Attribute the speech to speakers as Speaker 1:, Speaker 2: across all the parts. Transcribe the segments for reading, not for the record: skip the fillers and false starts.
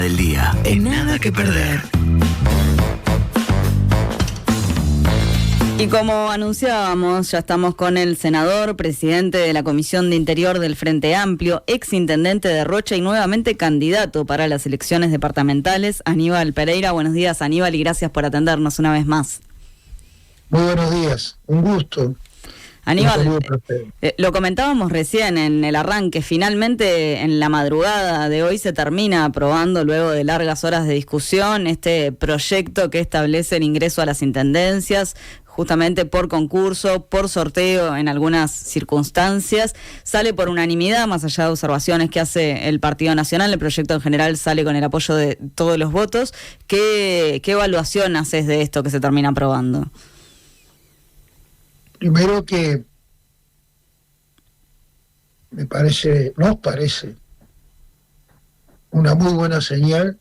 Speaker 1: del día, en Nada que Perder.
Speaker 2: Y como anunciábamos, ya estamos con el senador, presidente de la Comisión de Interior del Frente Amplio, exintendente de Rocha y nuevamente candidato para las elecciones departamentales, Aníbal Pereira. Buenos días, Aníbal, y gracias por atendernos una vez más.
Speaker 3: Muy buenos días, un gusto.
Speaker 2: Aníbal, lo comentábamos recién en el arranque, finalmente en la madrugada de hoy se termina aprobando, luego de largas horas de discusión, este proyecto que establece el ingreso a las intendencias, justamente por concurso, por sorteo en algunas circunstancias. Sale por unanimidad, más allá de observaciones que hace el Partido Nacional. El proyecto en general sale con el apoyo de todos los votos. ¿Qué evaluación haces de esto que se termina aprobando?
Speaker 3: Primero que nos parece una muy buena señal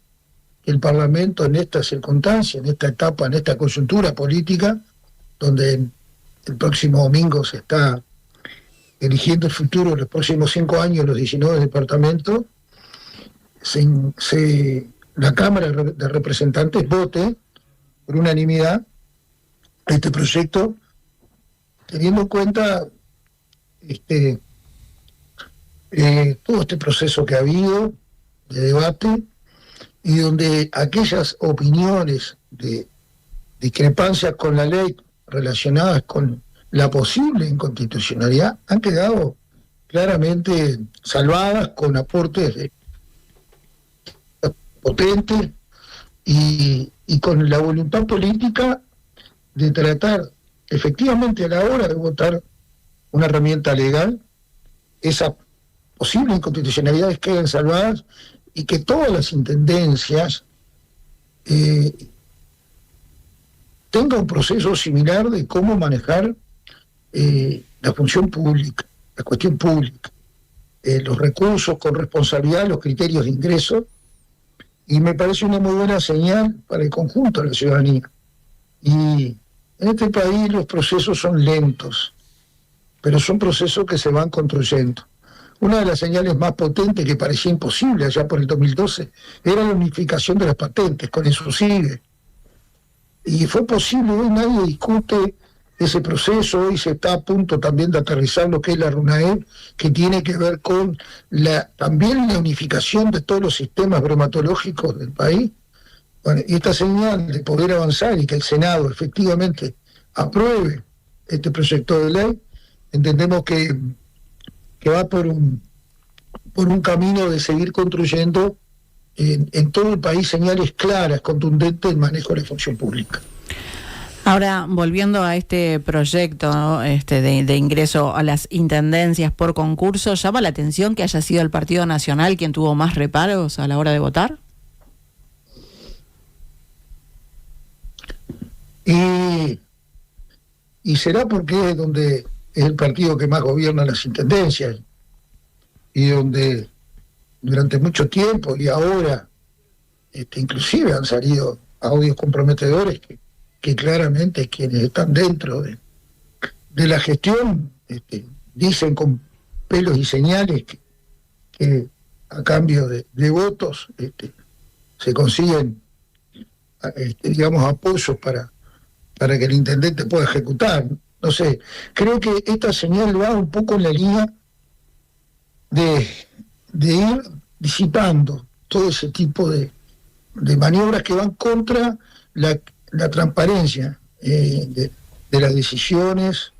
Speaker 3: que el Parlamento en esta circunstancia, en esta etapa, en esta coyuntura política, donde el próximo domingo se está eligiendo el futuro de los próximos 5 años, los 19 departamentos, la Cámara de Representantes vote por unanimidad este proyecto, teniendo en cuenta todo este proceso que ha habido de debate y donde aquellas opiniones de discrepancias con la ley relacionadas con la posible inconstitucionalidad han quedado claramente salvadas con aportes potentes y con la voluntad política de tratar efectivamente a la hora de votar una herramienta legal, esas posibles inconstitucionalidades queden salvadas y que todas las intendencias tengan un proceso similar de cómo manejar la función pública, la cuestión pública, los recursos con responsabilidad, los criterios de ingreso, y me parece una muy buena señal para el conjunto de la ciudadanía. Y en este país los procesos son lentos, pero son procesos que se van construyendo. Una de las señales más potentes que parecía imposible allá por el 2012 era la unificación de las patentes, con eso sigue. Y fue posible, hoy nadie discute ese proceso, hoy se está a punto también de aterrizar lo que es la RUNAEP, que tiene que ver con también la unificación de todos los sistemas bromatológicos del país. Bueno, y esta señal de poder avanzar y que el Senado efectivamente apruebe este proyecto de ley, entendemos que va por un camino de seguir construyendo en todo el país señales claras, contundentes en manejo de la función pública.
Speaker 4: Ahora, volviendo a este proyecto, ¿no? de ingreso a las intendencias por concurso, ¿llama la atención que haya sido el Partido Nacional quien tuvo más reparos a la hora de votar?
Speaker 3: Y será porque es donde es el partido que más gobierna las intendencias y donde durante mucho tiempo y ahora inclusive han salido audios comprometedores que claramente quienes están dentro de la gestión dicen con pelos y señales que a cambio de votos se consiguen digamos apoyos para que el intendente pueda ejecutar. No sé, creo que esta señal va un poco en la línea de ir disipando todo ese tipo de maniobras que van contra la transparencia de las decisiones,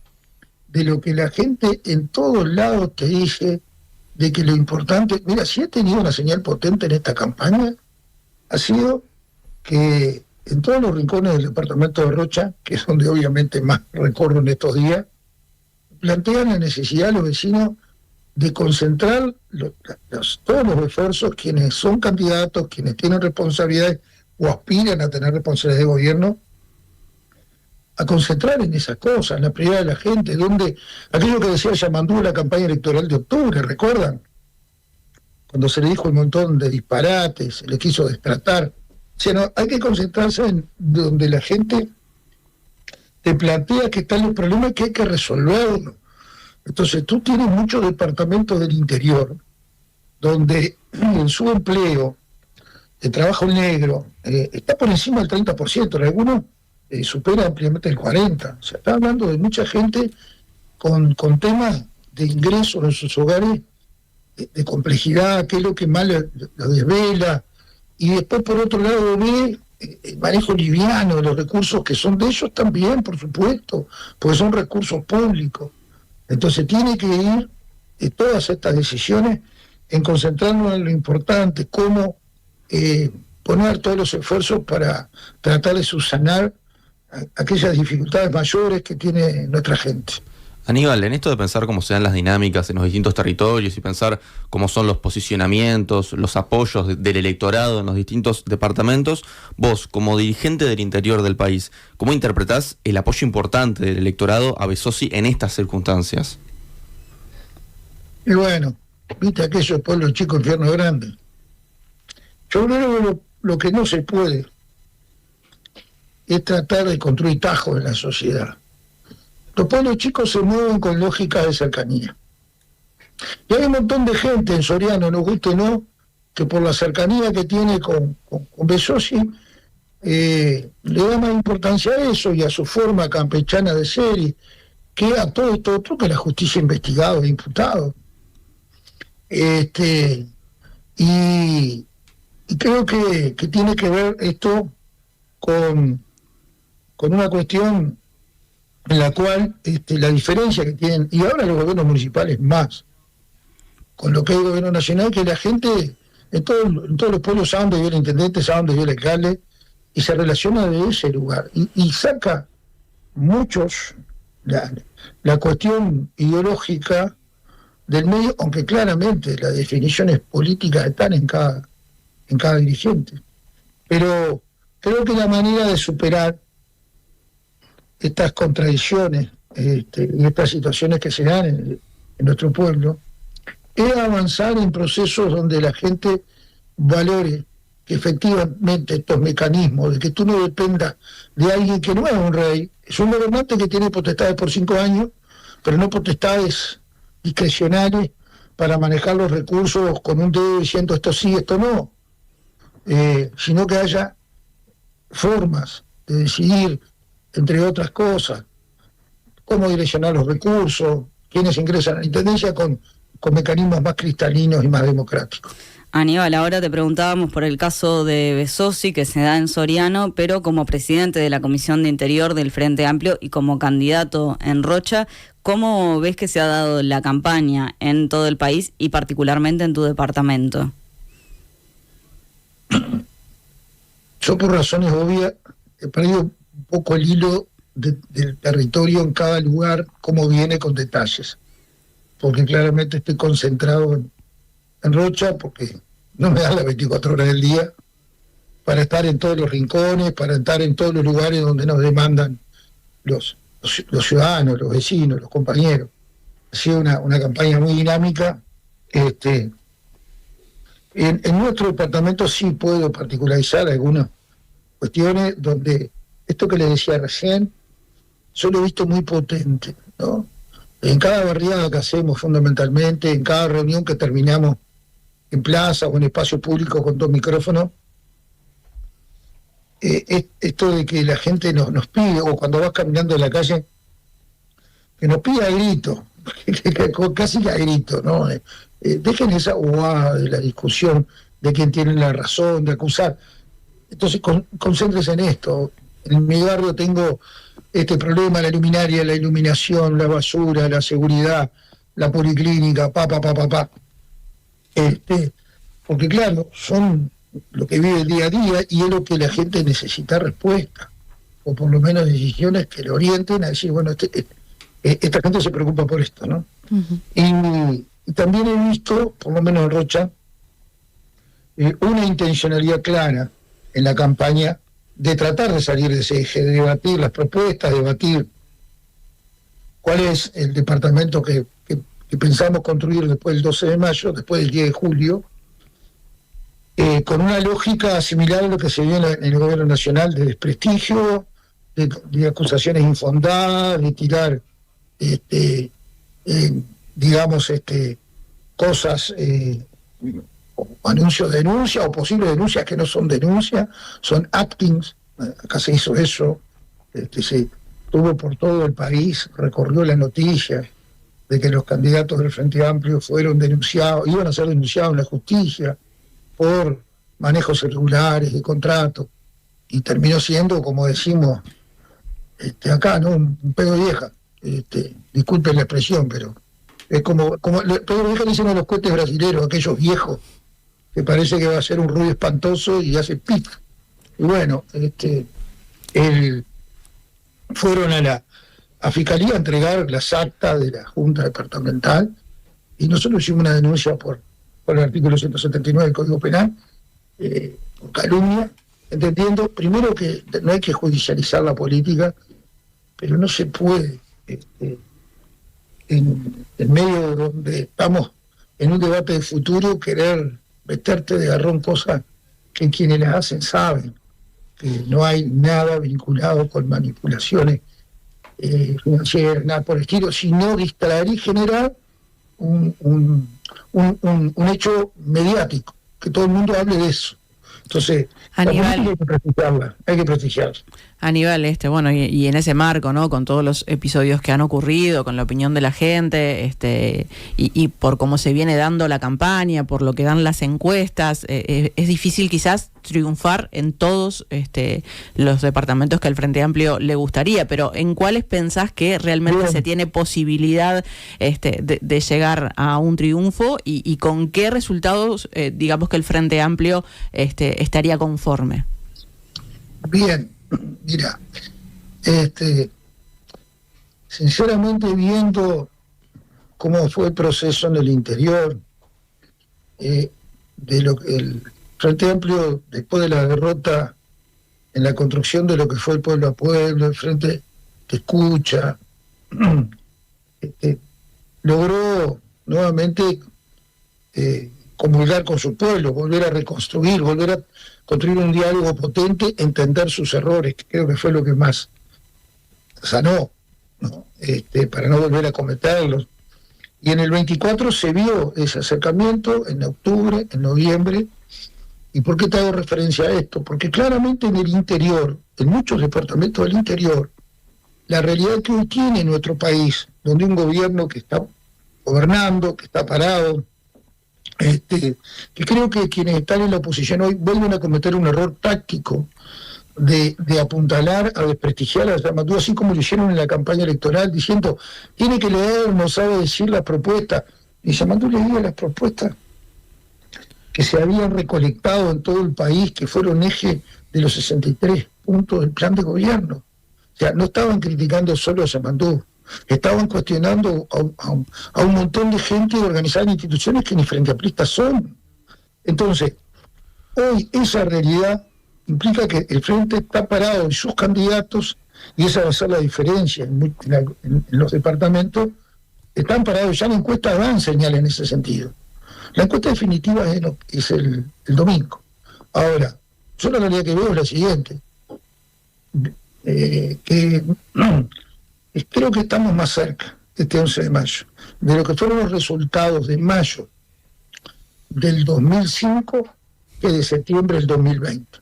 Speaker 3: de lo que la gente en todos lados te dice, de que lo importante... Mira, si he tenido una señal potente en esta campaña, ha sido que en todos los rincones del departamento de Rocha, que es donde obviamente más recorro en estos días, plantean la necesidad de los vecinos de concentrar todos los esfuerzos, quienes son candidatos, quienes tienen responsabilidades o aspiran a tener responsabilidades de gobierno, a concentrar en esas cosas, en la prioridad de la gente, donde aquello que decía Yamandú en la campaña electoral de octubre, ¿recuerdan? Cuando se le dijo un montón de disparates, se le quiso destratar. O sea, no, hay que concentrarse en donde la gente te plantea que están los problemas y que hay que resolverlos. Entonces tú tienes muchos departamentos del interior donde en su empleo de trabajo negro está por encima del 30%, en algunos supera ampliamente el 40%. O sea, está hablando de mucha gente con temas de ingresos en sus hogares, de complejidad, que es lo que más lo desvela. Y después, por otro lado, ve el manejo liviano de los recursos que son de ellos también, por supuesto, porque son recursos públicos. Entonces tiene que ir todas estas decisiones en concentrarnos en lo importante, cómo poner todos los esfuerzos para tratar de subsanar aquellas dificultades mayores que tiene nuestra gente.
Speaker 5: Aníbal, en esto de pensar cómo se dan las dinámicas en los distintos territorios y pensar cómo son los posicionamientos, los apoyos del electorado en los distintos departamentos, vos, como dirigente del interior del país, ¿cómo interpretás el apoyo importante del electorado a Besossi en estas circunstancias?
Speaker 3: Y bueno, viste aquellos pueblos chicos, infierno grande. Yo creo que lo que no se puede es tratar de construir tajos en la sociedad. Los pueblos chicos se mueven con lógica de cercanía. Y hay un montón de gente en Soriano, nos guste o no, que por la cercanía que tiene con Besossi, le da más importancia a eso y a su forma campechana de ser, que a todo esto otro que la justicia investigado e imputado. Y creo que tiene que ver esto con una cuestión en la cual la diferencia que tienen, y ahora los gobiernos municipales más, con lo que es el gobierno nacional, que la gente en todos los pueblos sabe dónde vive el intendente, sabe dónde vive el alcalde, y se relaciona de ese lugar, y saca muchos la cuestión ideológica del medio, aunque claramente las definiciones políticas están en cada dirigente. Pero creo que la manera de superar estas contradicciones y estas situaciones que se dan en nuestro pueblo es avanzar en procesos donde la gente valore que efectivamente estos mecanismos de que tú no dependas de alguien que no es un rey, es un gobernante que tiene potestades por 5 años, pero no potestades discrecionales para manejar los recursos con un dedo diciendo esto sí, esto no, sino que haya formas de decidir, entre otras cosas, cómo direccionar los recursos, quiénes ingresan a la intendencia con mecanismos más cristalinos y más democráticos.
Speaker 2: Aníbal, ahora te preguntábamos por el caso de Besossi que se da en Soriano, pero como presidente de la Comisión de Interior del Frente Amplio y como candidato en Rocha, ¿cómo ves que se ha dado la campaña en todo el país y particularmente en tu departamento?
Speaker 3: Yo, por razones obvias, he perdido un poco el hilo del territorio en cada lugar, cómo viene con detalles, porque claramente estoy concentrado en Rocha, porque no me da las 24 horas del día para estar en todos los rincones, para estar en todos los lugares donde nos demandan los ciudadanos, los vecinos, los compañeros. Ha sido una campaña muy dinámica. En nuestro departamento sí puedo particularizar algunas cuestiones donde esto que les decía recién, yo lo he visto muy potente, ¿no? En cada barriada que hacemos fundamentalmente, en cada reunión que terminamos en plaza o en espacio público con 2 micrófonos, esto de que la gente nos pide, o cuando vas caminando en la calle, que nos pide a grito, casi a grito, ¿no? Dejen esa bobada de la discusión de quién tiene la razón, de acusar. Entonces concéntrese en esto. En mi barrio tengo este problema, la luminaria, la iluminación, la basura, la seguridad, la policlínica, porque claro, son lo que vive el día a día y es lo que la gente necesita respuesta, o por lo menos decisiones que le orienten a decir, bueno, esta gente se preocupa por esto, ¿no? Uh-huh. Y también he visto, por lo menos en Rocha, una intencionalidad clara en la campaña de tratar de salir de ese eje, de debatir las propuestas, debatir cuál es el departamento que pensamos construir después del 12 de mayo, después del 10 de julio, con una lógica similar a lo que se vio en el gobierno nacional de desprestigio, de acusaciones infundadas, de tirar, digamos, cosas anuncios de denuncia o posibles denuncias que no son denuncias, son actings. Acá se hizo eso, se estuvo por todo el país, recorrió la noticia de que los candidatos del Frente Amplio fueron denunciados, iban a ser denunciados en la justicia por manejos irregulares de contrato, y terminó siendo, como decimos acá, ¿no? Un pedo vieja. Disculpen la expresión, pero es como pedo vieja le dicen a los cohetes brasileños, aquellos viejos, que parece que va a ser un ruido espantoso y hace pif. Y bueno, fueron a Fiscalía a entregar las actas de la Junta Departamental, y nosotros hicimos una denuncia por el artículo 179 del Código Penal, por calumnia, entendiendo primero que no hay que judicializar la política, pero no se puede, en medio donde estamos en un debate de futuro, querer meterte de garrón cosas que quienes las hacen saben que no hay nada vinculado con manipulaciones financieras, nada por el estilo, sino distraer y generar un hecho mediático, que todo el mundo hable de eso. Entonces,
Speaker 4: Aníbal,
Speaker 3: hay que prestigiarla.
Speaker 4: Aníbal, bueno, y en ese marco, ¿no? Con todos los episodios que han ocurrido, con la opinión de la gente, y por cómo se viene dando la campaña, por lo que dan las encuestas, es difícil quizás triunfar en todos los departamentos que al Frente Amplio le gustaría, pero ¿en cuáles pensás que realmente se tiene posibilidad de llegar a un triunfo, y con qué resultados, digamos, que el Frente Amplio estaría conforme?
Speaker 3: Bien, mira, sinceramente, viendo cómo fue el proceso en el interior, de lo que el Frente Amplio, después de la derrota en la construcción de lo que fue el pueblo a pueblo, el Frente que escucha, logró nuevamente comulgar con su pueblo, volver a reconstruir, volver a construir un diálogo potente, entender sus errores, que creo que fue lo que más sanó, ¿no? Para no volver a cometerlos. Y en el 24 se vio ese acercamiento, en octubre, en noviembre. ¿Y por qué te hago referencia a esto? Porque claramente en el interior, en muchos departamentos del interior, la realidad que hoy tiene nuestro país, donde un gobierno que está gobernando, que está parado, que creo que quienes están en la oposición hoy vuelven a cometer un error táctico de apuntalar, a desprestigiar a Yamatú, así como lo hicieron en la campaña electoral, diciendo, tiene que leer, no sabe decir las propuestas. Y Yamatú leía las propuestas que se habían recolectado en todo el país, que fueron eje de los 63 puntos del plan de gobierno. O sea, no estaban criticando solo a Yamatú, estaban cuestionando a un montón de gente organizada en instituciones que ni frente amplistas son. Entonces, hoy esa realidad implica que el Frente está parado en sus candidatos, y esa va a ser la diferencia en los departamentos. Están parados, ya la encuesta dan señales en ese sentido. La encuesta definitiva es el domingo. Ahora, yo la realidad que veo es la siguiente, creo que estamos más cerca, este 11 de mayo, de lo que fueron los resultados de mayo del 2005 que de septiembre del 2020.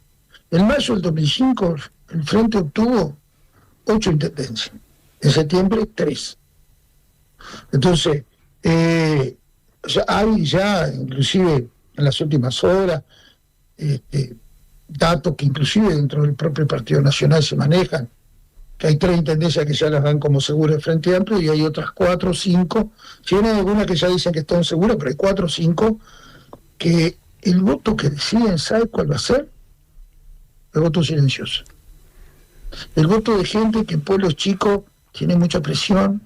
Speaker 3: En mayo del 2005 el Frente obtuvo 8 intendencias, en septiembre 3. Entonces, hay inclusive en las últimas horas, datos que inclusive dentro del propio Partido Nacional se manejan, que hay 3 intendencias que ya las dan como seguras el Frente Amplio, y hay otras 4 o 5, si bien hay algunas que ya dicen que están seguras, pero hay 4 o 5 que el voto que deciden, ¿sabe cuál va a ser? El voto silencioso. El voto de gente que en pueblos chicos tiene mucha presión,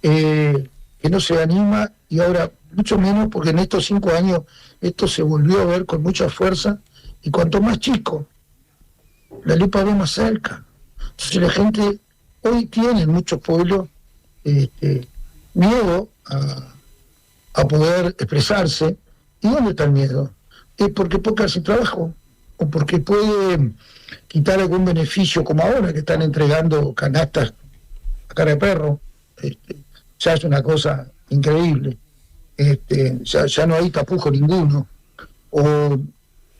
Speaker 3: que no se anima, y ahora mucho menos porque en estos 5 años esto se volvió a ver con mucha fuerza, y cuanto más chico, la lupa ve más cerca. Entonces la gente hoy tiene en muchos pueblos miedo a poder expresarse. ¿Y dónde está el miedo? Es porque puede sin trabajo, o porque puede quitar algún beneficio, como ahora que están entregando canastas a cara de perro. Ya es una cosa increíble. Ya no hay tapujo ninguno. o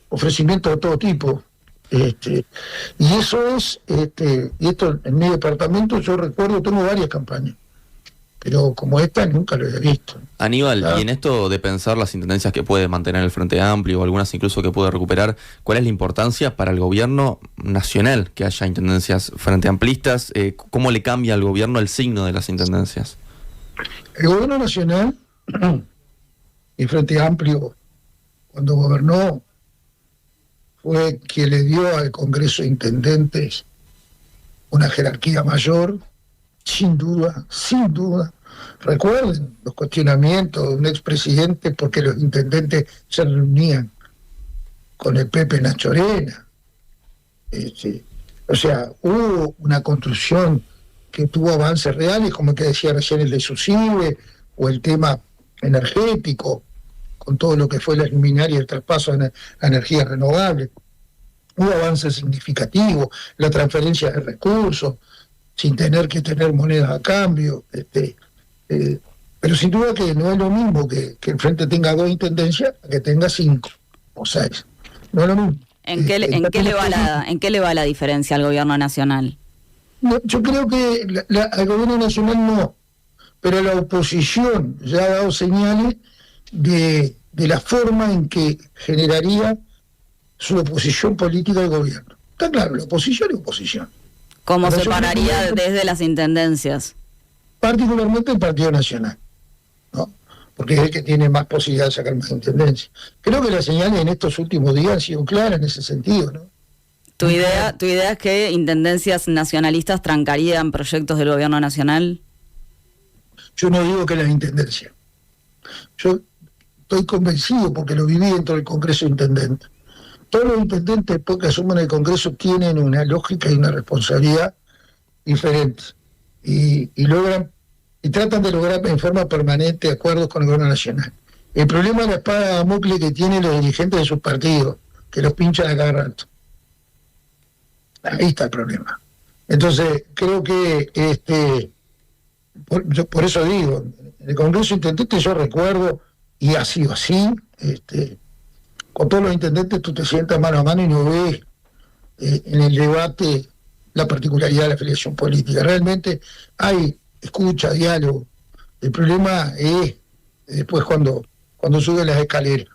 Speaker 3: ofrecimientos de todo tipo. Y eso es, y esto en mi departamento yo recuerdo, tengo varias campañas, pero como esta nunca lo había visto.
Speaker 5: Aníbal,
Speaker 3: Claro.
Speaker 5: y en esto de pensar las intendencias que puede mantener el Frente Amplio o algunas incluso que puede recuperar, ¿cuál es la importancia para el gobierno nacional que haya intendencias frente amplistas? ¿Cómo le cambia al gobierno el signo de las intendencias?
Speaker 3: El gobierno nacional, el Frente Amplio, cuando gobernó, fue quien le dio al Congreso de Intendentes una jerarquía mayor, sin duda, sin duda. Recuerden los cuestionamientos de un expresidente porque los intendentes se reunían con el Pepe Nachorena. O sea, hubo una construcción que tuvo avances reales, como el que decía recién el de SUSIBE, o el tema energético, con todo lo que fue la luminaria y el traspaso a energías renovables. Hubo avances significativos, la transferencia de recursos, sin tener que tener monedas a cambio. Pero sin duda que no es lo mismo que el Frente tenga 2 intendencias a que tenga 5 o 6. No es lo mismo.
Speaker 2: ¿En qué le va la diferencia al gobierno nacional?
Speaker 3: No, yo creo que al gobierno nacional no, pero la oposición ya ha dado señales de la forma en que generaría su oposición política al gobierno. Está claro, la oposición es oposición.
Speaker 2: ¿Cómo
Speaker 3: Pero
Speaker 2: se pararía desde las intendencias?
Speaker 3: Particularmente el Partido Nacional, ¿no? Porque es el que tiene más posibilidad de sacar más intendencia. Creo que las señales en estos últimos días han sido claras en ese sentido, ¿no?
Speaker 2: ¿Tu idea es que intendencias nacionalistas trancarían proyectos del gobierno nacional?
Speaker 3: Yo no digo que las intendencias. Yo estoy convencido, porque lo viví dentro del Congreso de Intendentes. Todos los intendentes, porque asumen el Congreso, tienen una lógica y una responsabilidad diferentes. Y logran, y tratan de lograr en forma permanente acuerdos con el gobierno nacional. El problema es la espada de Damocles que tienen los dirigentes de sus partidos, que los pinchan a cada rato. Ahí está el problema. Entonces, creo que por eso digo, en el Congreso de Intendentes yo recuerdo, y ha sido así, con todos los intendentes tú te sientas mano a mano y no ves en el debate la particularidad de la afiliación política. Realmente hay escucha, diálogo. El problema es después cuando sube las escaleras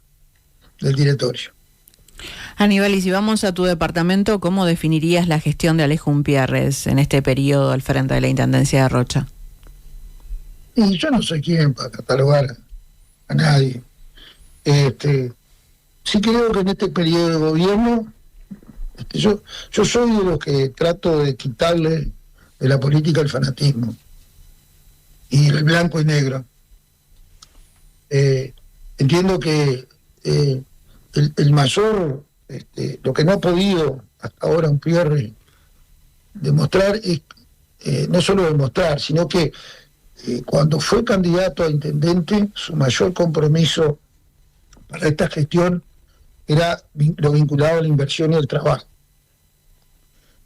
Speaker 3: del directorio.
Speaker 4: Aníbal, y si vamos a tu departamento, ¿cómo definirías la gestión de Alejo Umpierres en este periodo al frente de la Intendencia de Rocha?
Speaker 3: Y yo no soy quien para catalogar a nadie. Sí creo que en este periodo de gobierno, yo soy de los que trato de quitarle de la política el fanatismo y el blanco y negro. Entiendo que el mayor, lo que no ha podido hasta ahora Umpierres demostrar es, no solo demostrar, sino que cuando fue candidato a intendente, su mayor compromiso para esta gestión era lo vinculado a la inversión y al trabajo.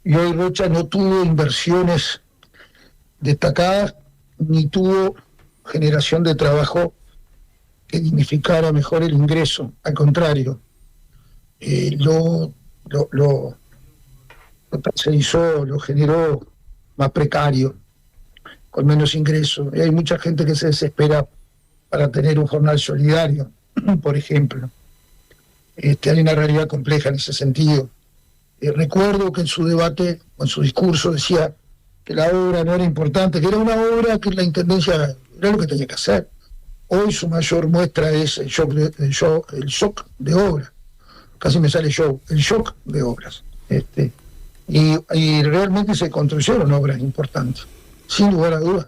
Speaker 3: Y hoy Rocha no tuvo inversiones destacadas, ni tuvo generación de trabajo que dignificara mejor el ingreso. Al contrario, lo tercerizó, lo generó más precario, con menos ingresos. Y hay mucha gente que se desespera para tener un jornal solidario, por ejemplo. Hay una realidad compleja en ese sentido. Recuerdo que en su debate, en su discurso, decía que la obra no era importante, que era una obra que la Intendencia era lo que tenía que hacer. Hoy su mayor muestra es el shock de obras. Casi me sale show, el shock de obras. Y realmente se construyeron obras importantes, sin lugar a dudas.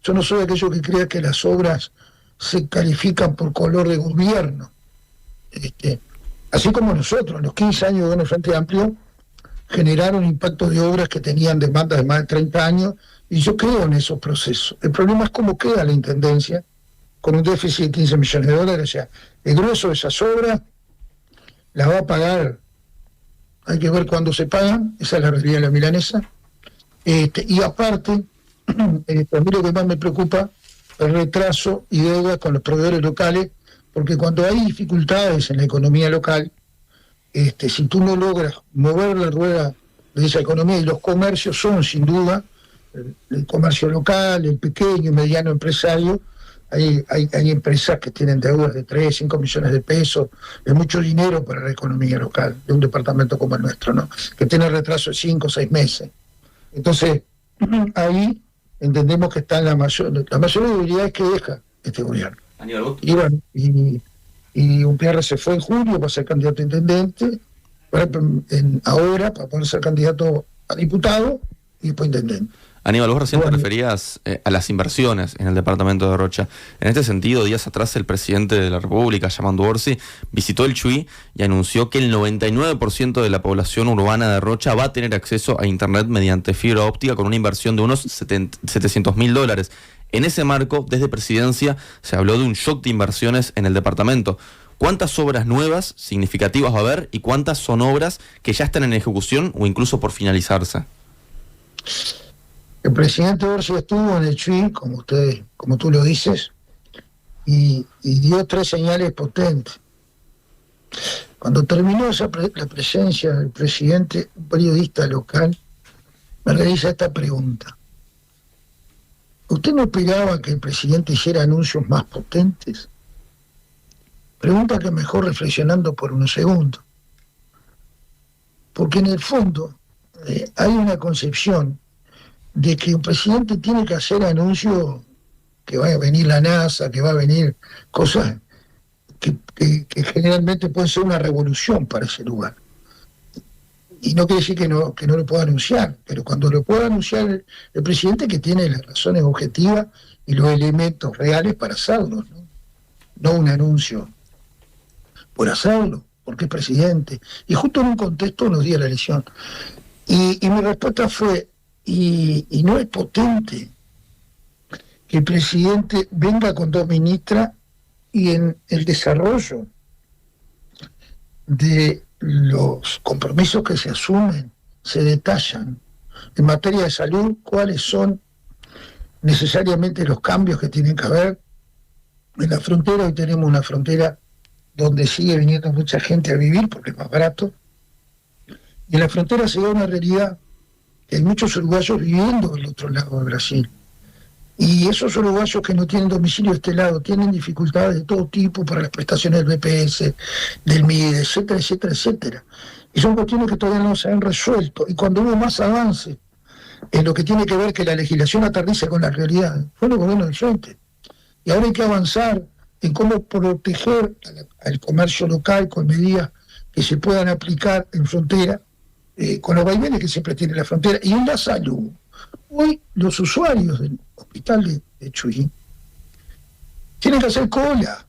Speaker 3: Yo no soy aquello que crea que las obras se califican por color de gobierno. Así como nosotros, en los 15 años de el Frente Amplio, generaron impactos de obras que tenían demandas de más de 30 años, y yo creo en esos procesos. El problema es cómo queda la Intendencia, con un déficit de 15 millones de dólares. O sea, el grueso de esas obras las va a pagar, hay que ver cuándo se pagan, esa es la realidad de la milanesa. Y aparte, a mí lo que más me preocupa es el retraso y deuda con los proveedores locales, porque cuando hay dificultades en la economía local, si tú no logras mover la rueda de esa economía, y los comercios son sin duda el comercio local, el pequeño y mediano empresario, hay empresas que tienen deudas de 3, 5 millones de pesos, es mucho dinero para la economía local de un departamento como el nuestro, ¿no? Que tiene retraso de 5 o 6 meses. Entonces, ahí entendemos que está la mayor debilidad que deja este gobierno. Y bueno, y Unpierre se fue en julio para ser candidato a intendente, ahora para poder ser candidato a diputado y después intendente.
Speaker 5: Aníbal, vos recién te referías a las inversiones en el departamento de Rocha. En este sentido, días atrás el presidente de la República, Yamandu Orsi, visitó el Chuy y anunció que el 99% de la población urbana de Rocha va a tener acceso a Internet mediante fibra óptica con una inversión de unos $700.000. En ese marco, desde Presidencia, se habló de un shock de inversiones en el departamento. ¿Cuántas obras nuevas, significativas va a haber y cuántas son obras que ya están en ejecución o incluso por finalizarse?
Speaker 3: El presidente Orsi estuvo en el Chuy, como tú lo dices, y dio 3 señales potentes. Cuando terminó la presencia del presidente, un periodista local me realiza esta pregunta. ¿Usted no esperaba que el presidente hiciera anuncios más potentes? Pregunta que mejor reflexionando por unos segundos. Porque en el fondo hay una concepción de que un presidente tiene que hacer anuncios, que va a venir la NASA, que va a venir cosas que generalmente pueden ser una revolución para ese lugar. Y no quiere decir que no lo pueda anunciar, pero cuando lo pueda anunciar el presidente, que tiene las razones objetivas y los elementos reales para hacerlo, no un anuncio por hacerlo, porque es presidente. Y justo en un contexto unos días de la elección. Y mi respuesta fue, y no es potente que el presidente venga con 2 ministras y en el desarrollo de los compromisos que se asumen se detallan en materia de salud cuáles son necesariamente los cambios que tienen que haber en la frontera. Hoy tenemos una frontera donde sigue viniendo mucha gente a vivir porque es más barato, y en la frontera se da una realidad que hay muchos uruguayos viviendo del otro lado de Brasil, y esos uruguayos que no tienen domicilio de este lado tienen dificultades de todo tipo para las prestaciones del BPS, del MIDE, etcétera, etcétera, etcétera. Y son cuestiones que todavía no se han resuelto, y cuando hubo más avance en lo que tiene que ver que la legislación aterrice con la realidad, fue el gobierno del frente. Y ahora hay que avanzar en cómo proteger al comercio local con medidas que se puedan aplicar en frontera, con los vaivenes que siempre tiene la frontera. Y en la salud, hoy los usuarios del hospital de Chuy tienen que hacer colas.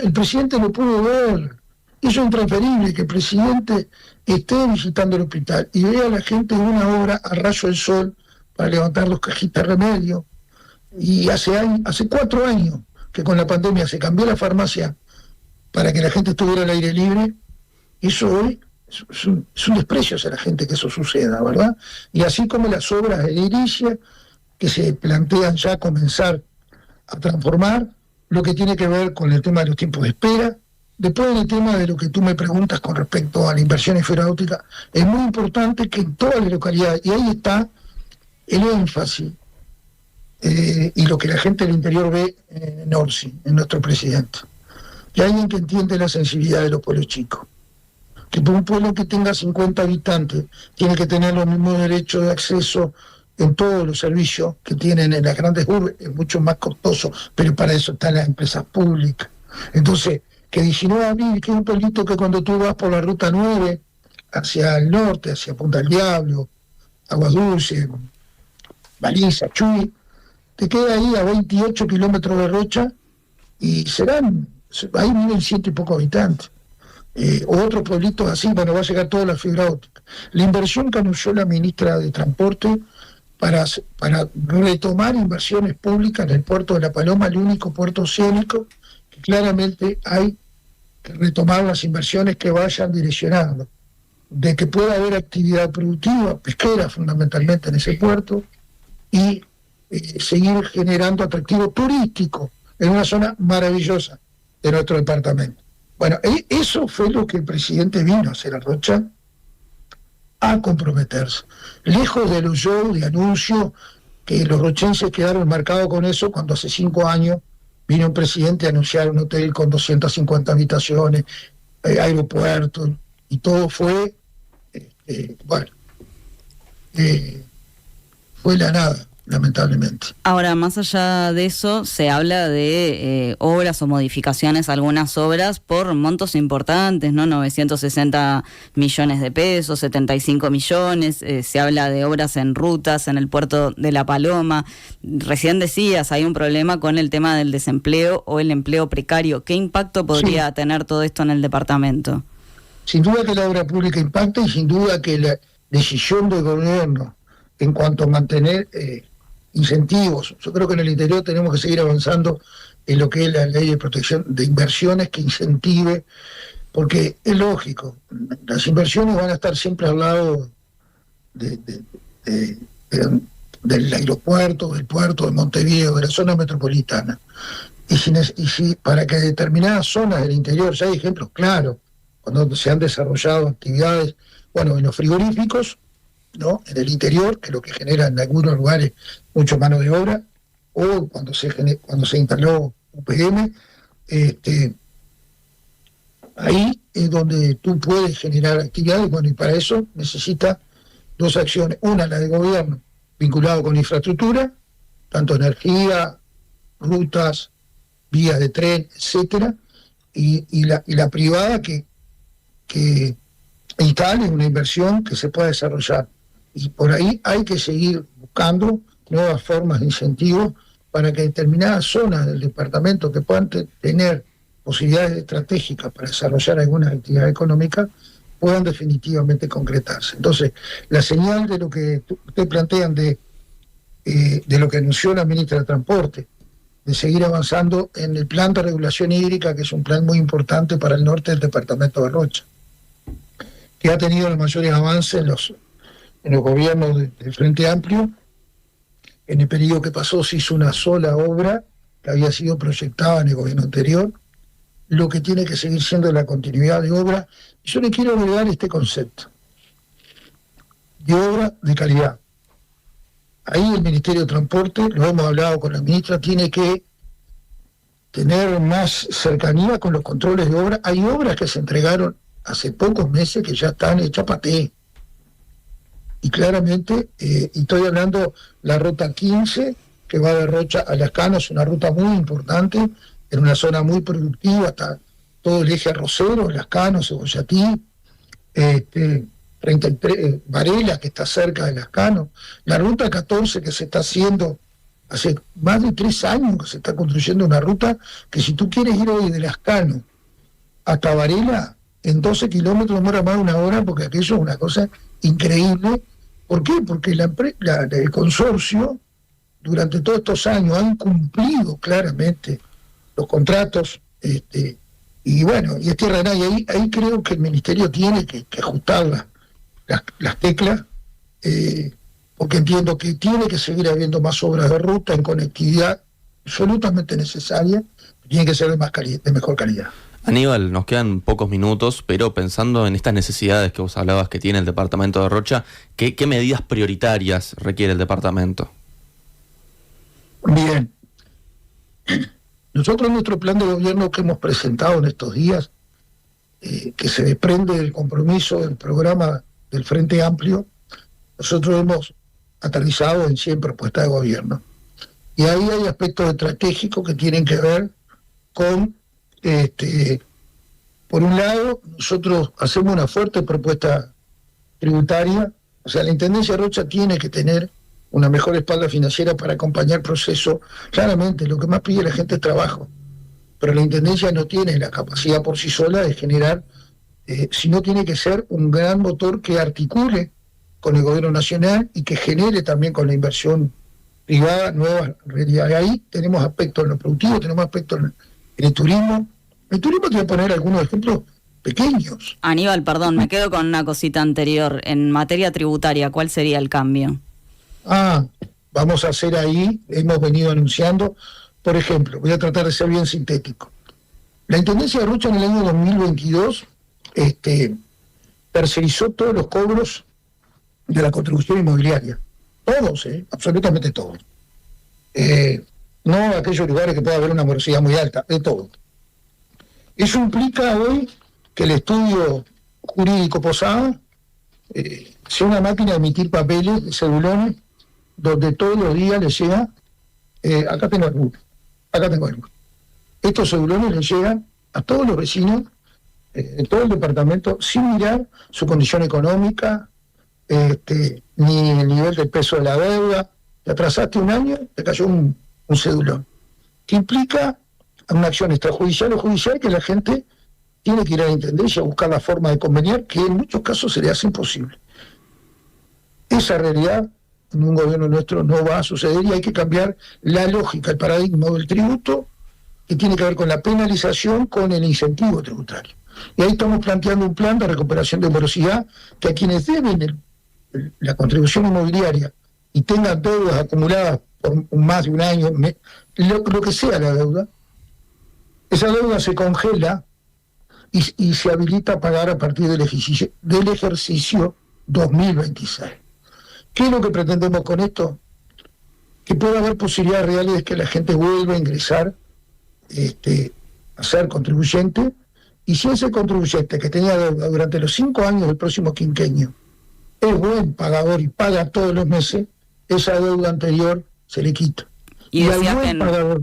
Speaker 3: El presidente lo pudo ver. Eso es intransferible, que el presidente esté visitando el hospital y vea a la gente de 1 hora a rayo del sol para levantar los cajitas de remedio. Y hace 4 años que con la pandemia se cambió la farmacia para que la gente estuviera al aire libre. Eso hoy es un desprecio hacia la gente que eso suceda, ¿verdad? Y así como las obras de edilicia que se plantean ya comenzar a transformar, lo que tiene que ver con el tema de los tiempos de espera. Después del tema de lo que tú me preguntas con respecto a la inversión en fibra óptica, es muy importante que en todas las localidades, y ahí está el énfasis, y lo que la gente del interior ve en Orsi, en nuestro presidente, que alguien que entiende la sensibilidad de los pueblos chicos, que por un pueblo que tenga 50 habitantes tiene que tener los mismos derechos de acceso en todos los servicios que tienen en las grandes urbes. Es mucho más costoso, pero para eso están las empresas públicas. Entonces, que 19 de abril, que es un pueblito que cuando tú vas por la ruta 9 hacia el norte, hacia Punta del Diablo, Aguas Dulces, Baliza, Chuy, te queda ahí a 28 kilómetros de Rocha, y ahí viven 100 y pocos habitantes. O otros pueblitos así, bueno, va a llegar toda la fibra óptica. La inversión que anunció la ministra de Transporte para retomar inversiones públicas en el puerto de La Paloma, el único puerto oceánico, que claramente hay que retomar las inversiones que vayan direccionando, de que pueda haber actividad productiva, pesquera fundamentalmente en ese puerto, y seguir generando atractivo turístico en una zona maravillosa de nuestro departamento. Bueno, eso fue lo que el presidente vino a hacer a Rocha, a comprometerse. Lejos de los shows de anuncio, que los rochenses quedaron marcados con eso, cuando hace 5 años vino un presidente a anunciar un hotel con 250 habitaciones, aeropuertos, y todo fue, fue la nada, lamentablemente.
Speaker 2: Ahora, más allá de eso, se habla de obras o modificaciones, algunas obras por montos importantes, ¿no? 960 millones de pesos, 75 millones, se habla de obras en rutas, en el puerto de La Paloma. Recién decías, hay un problema con el tema del desempleo o el empleo precario. ¿Qué impacto podría tener todo esto en el departamento?
Speaker 3: Sin duda que la obra pública impacta, y sin duda que la decisión del gobierno en cuanto a mantener incentivos. Yo creo que en el interior tenemos que seguir avanzando en lo que es la ley de protección de inversiones que incentive, porque es lógico, las inversiones van a estar siempre al lado del aeropuerto, del puerto de Montevideo, de la zona metropolitana. Y si para que determinadas zonas del interior, ya hay ejemplos claros, cuando se han desarrollado actividades, bueno, en los frigoríficos, ¿no? En el interior, que es lo que genera en algunos lugares mucho mano de obra, o cuando se instaló UPM, ahí es donde tú puedes generar actividades. Bueno, y para eso necesita 2 acciones. Una, la de gobierno, vinculado con infraestructura, tanto energía, rutas, vías de tren, etcétera, y la privada que instale una inversión que se pueda desarrollar. Y por ahí hay que seguir buscando nuevas formas de incentivo para que determinadas zonas del departamento que puedan tener posibilidades estratégicas para desarrollar alguna actividad económica puedan definitivamente concretarse. Entonces, la señal de lo que ustedes plantean de lo que anunció la ministra de Transporte, de seguir avanzando en el plan de regulación hídrica, que es un plan muy importante para el norte del departamento de Rocha, que ha tenido los mayores avances en los gobiernos del Frente Amplio. En el periodo que pasó se hizo una sola obra que había sido proyectada en el gobierno anterior, lo que tiene que seguir siendo la continuidad de obra. Y yo le quiero agregar este concepto de obra de calidad. Ahí el Ministerio de Transporte, lo hemos hablado con la ministra, tiene que tener más cercanía con los controles de obra. Hay obras que se entregaron hace pocos meses que ya están hechas paté. Y claramente, y estoy hablando la ruta 15, que va de Rocha a Lascano, es una ruta muy importante, en una zona muy productiva, hasta todo el eje arrocero, Lascano, Cebollatí, Varela, que está cerca de Lascano, la ruta 14 que se está haciendo hace más de 3 años, que se está construyendo una ruta que si tú quieres ir hoy de Lascano hasta Varela, en 12 kilómetros demora más de 1 hora, porque aquello es una cosa increíble. ¿Por qué? Porque el consorcio durante todos estos años han cumplido claramente los contratos, y bueno, y es tierra de nadie. Ahí creo que el ministerio tiene que ajustar las teclas, porque entiendo que tiene que seguir habiendo más obras de ruta en conectividad absolutamente necesaria, tiene que ser de mejor calidad.
Speaker 5: Aníbal, nos quedan pocos minutos, pero pensando en estas necesidades que vos hablabas que tiene el departamento de Rocha, ¿qué medidas prioritarias requiere el departamento?
Speaker 3: Bien. Nosotros nuestro plan de gobierno que hemos presentado en estos días, que se desprende del compromiso del programa del Frente Amplio, nosotros hemos aterrizado en 100 propuestas de gobierno. Y ahí hay aspectos estratégicos que tienen que ver con... por un lado, nosotros hacemos una fuerte propuesta tributaria, o sea, la Intendencia de Rocha tiene que tener una mejor espalda financiera para acompañar el proceso. Claramente, lo que más pide la gente es trabajo, pero la Intendencia no tiene la capacidad por sí sola de generar, sino tiene que ser un gran motor que articule con el gobierno nacional y que genere también con la inversión privada nuevas realidades. Ahí tenemos aspectos en lo productivo, tenemos aspectos en el turismo. El turismo, te voy a poner algunos ejemplos pequeños.
Speaker 2: Aníbal, perdón, me quedo con una cosita anterior. En materia tributaria, ¿cuál sería el cambio?
Speaker 3: Vamos a hacer ahí, hemos venido anunciando Por ejemplo, voy a tratar de ser bien sintético. La Intendencia de Rocha en el año 2022 tercerizó todos los cobros de la contribución inmobiliaria. Todos, absolutamente todos. No aquellos lugares que pueda haber una morosidad muy alta, de todo. Eso implica hoy que el estudio jurídico Posada sea una máquina de emitir papeles, de cedulones, donde todos los días les llega, acá tengo algunos. Estos cedulones les llegan a todos los vecinos de todo el departamento sin mirar su condición económica, ni el nivel del peso de la deuda. Te atrasaste un año, te cayó un cedulón. Que implica una acción extrajudicial o judicial que la gente tiene que ir a la Intendencia a buscar la forma de conveniar, que en muchos casos se le hace imposible. Esa realidad en un gobierno nuestro no va a suceder y hay que cambiar la lógica, el paradigma del tributo, que tiene que ver con la penalización, con el incentivo tributario. Y ahí estamos planteando un plan de recuperación de morosidad que a quienes deben la contribución inmobiliaria y tengan deudas acumuladas por más de un año, lo que sea la deuda, esa deuda se congela y se habilita a pagar a partir del ejercicio 2026. ¿Qué es lo que pretendemos con esto? Que pueda haber posibilidades reales de que la gente vuelva a ingresar a ser contribuyente, y si ese contribuyente que tenía deuda durante los 5 años del próximo quinquenio es buen pagador y paga todos los meses, esa deuda anterior se le quita.
Speaker 2: Y
Speaker 3: al
Speaker 2: decías
Speaker 3: buen pagador...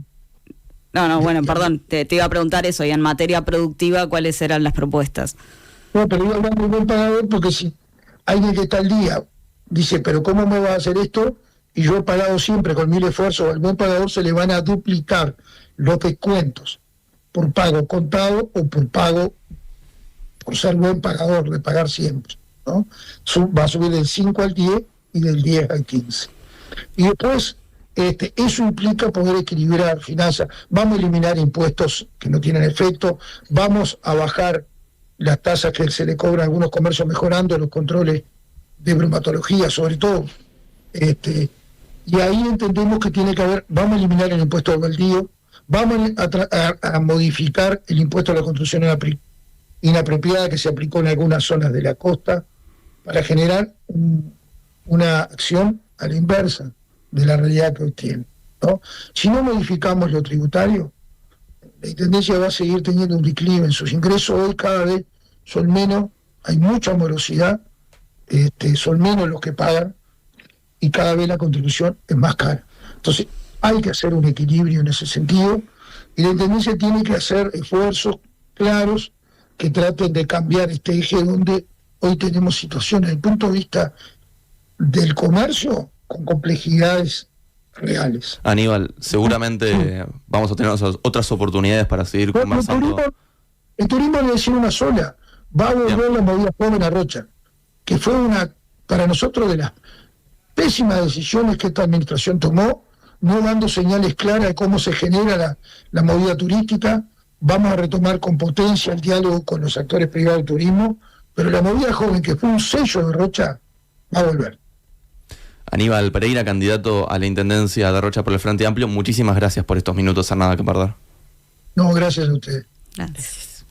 Speaker 2: perdón, te iba a preguntar eso, y en materia productiva, ¿cuáles eran las propuestas?
Speaker 3: No, pero yo hablo de buen pagador porque si alguien que está al día dice, pero ¿cómo me va a hacer esto? Y yo he pagado siempre con 1000 esfuerzos, al buen pagador se le van a duplicar los descuentos por pago contado o por pago por ser buen pagador, de pagar siempre, ¿no? Va a subir del 5 al 10 y del 10 al 15. Y después, eso implica poder equilibrar finanzas. Vamos a eliminar impuestos que no tienen efecto, vamos a bajar las tasas que se le cobran a algunos comercios, mejorando los controles de bromatología, sobre todo. Y ahí entendemos que tiene que haber, vamos a eliminar el impuesto al baldío, vamos a modificar el impuesto a la construcción inapropiada que se aplicó en algunas zonas de la costa para generar una acción a la inversa de la realidad que hoy tiene, ¿no? Si no modificamos lo tributario, la Intendencia va a seguir teniendo un declive en sus ingresos. Hoy cada vez son menos, hay mucha morosidad, son menos los que pagan y cada vez la contribución es más cara. Entonces hay que hacer un equilibrio en ese sentido y la Intendencia tiene que hacer esfuerzos claros que traten de cambiar este eje donde hoy tenemos situaciones desde el punto de vista del comercio con complejidades reales.
Speaker 5: Aníbal, seguramente vamos a tener otras oportunidades para seguir conversando.
Speaker 3: El turismo debe ser una sola. Va a volver la movida joven a Rocha, que fue para nosotros de las pésimas decisiones que esta administración tomó, no dando señales claras de cómo se genera la movida turística. Vamos a retomar con potencia el diálogo con los actores privados del turismo, pero la movida joven, que fue un sello de Rocha, va a volver.
Speaker 5: Aníbal Pereira, candidato a la Intendencia de Rocha por el Frente Amplio, muchísimas gracias por estos minutos a Nada que Perder.
Speaker 3: No, gracias a ustedes.
Speaker 2: Gracias.